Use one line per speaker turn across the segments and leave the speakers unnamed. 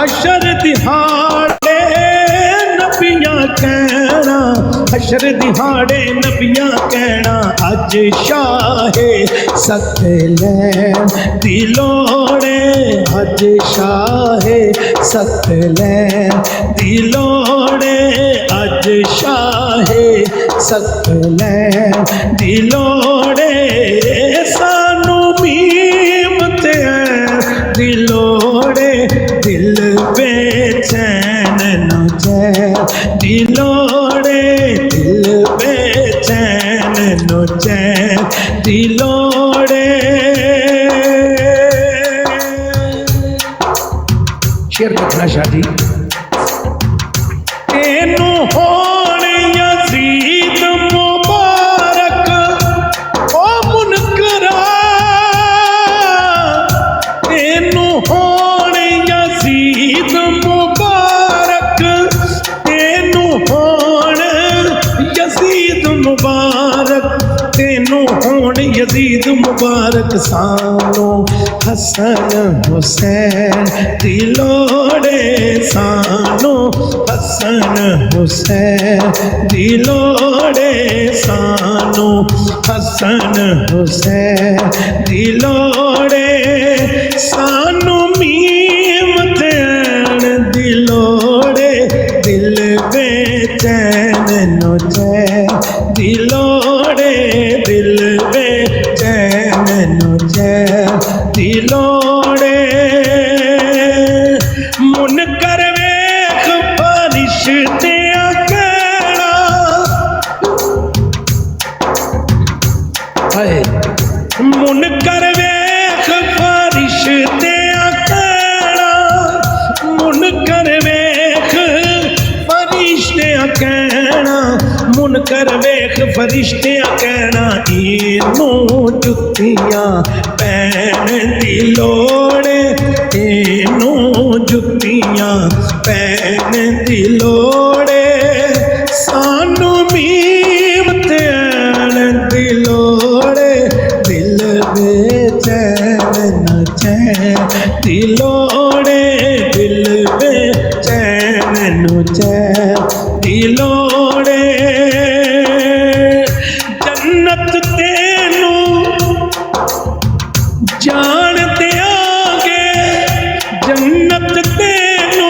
हशर दिहाड़े नबियां कहना, हशर दिहाड़े नबियां कहना, अज शाहे सतलैन दी लोड़े, अज शाहे सतलैन दी लोड़े, अज शाहे सतलैन दी लोड़े, सानू मीम ते दी लोड़े, दिल बेचैन नो चैन दी लोड़े, दिल बेचैन नो चैन दी लोड़े। शेर देखना शादी तेनू होण यजीद मुबारक ओ मुनकरा, तेनू होण यजीद मुबारक, तेनू होण यजीद मुबारक, तेनू होण यजीद मुबारक, सानू हसन हुसैन दी लोड़े, सानू हसन हुसैन दी लोड़े, सानू हसन हुसैन दी लोड़े, सानू मीम तैन दी लोड़े, दिल बेचैन नो चैन दी लोड़े, दिल बेचैन नो चैन दी लोड़े। मुनकर वेख फरिश्तियां कहना, मुनकर वेख फरिश्तियां कहना, मुनकर वेख फरिश्तियां कहना, मुनकर वेख फरिश्तियां कहना, इनू जुत्तियां पैन दी लोड़े, इनू जुत्तियां पैन दी लोड़े, सानू मीम तैन दी लोड़े, दिल बेचैन न चैन दी लोड़े, दिल बेचैन न चैन दी लोड़े। जन्नत तेनू जान दियांगे, जन्नत तेनू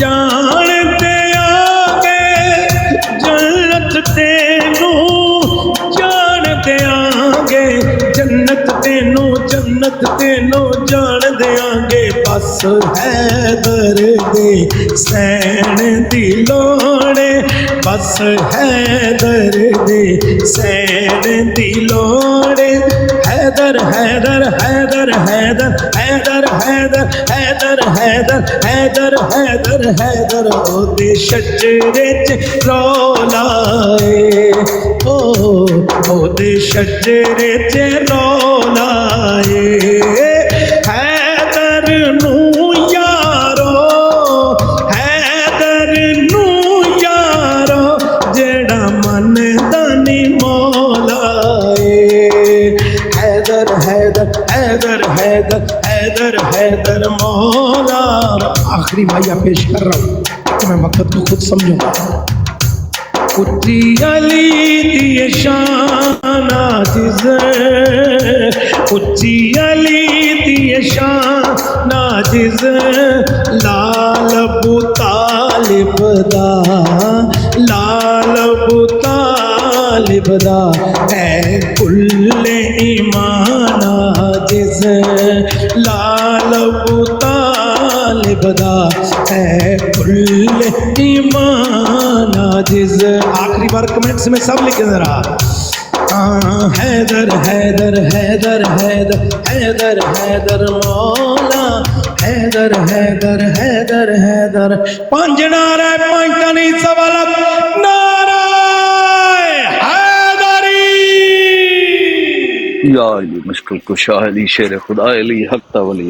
जान दियांगे, जन्नत तेनू जान दियांगे, जन्नत तेनू जन्नत तेनू जान दियांगे, बस हैदर दे सैन दी लोड़े, बस हैदर दे सैन दी लोड़े, हैदर हैदर हैदर हैदर हैदर हैदर हैदर हैदर हैदर हैदर हैदर ओदे शजरे च रौलाए, ओदे शजरे च रौलाए, हैदर नू यारो, हैदर नू यारो, जेड़ा मन दानी मौलाए, हैदर हैदर हैदर हैदर हैदर हैदर मौला। आखिरी माया पेश कर रहा हूँ तो मैं मकसद को खुद समझूंगा। उच्ची अली दी शान आजिज़, उच्ची अली दी शान आजिज़, लाल अबू तालिब दा, लाल अबू तालिब दा है कुल्ले ईमान आजिज़, लाल अबू तालिब दा है कुल्ले ईमान आजिज़। आखिरी बार कमेंट्स में सब लिखे जरा, हैदर हैदर हैदर हैदर हैदर हैदर मौला, हैदर हैदर हैदर हैदर। पंज नारे पंज नहीं सवाल नारा हैदरी।
या अली मुश्किल कुशा अली शेर खुदा अली हक वली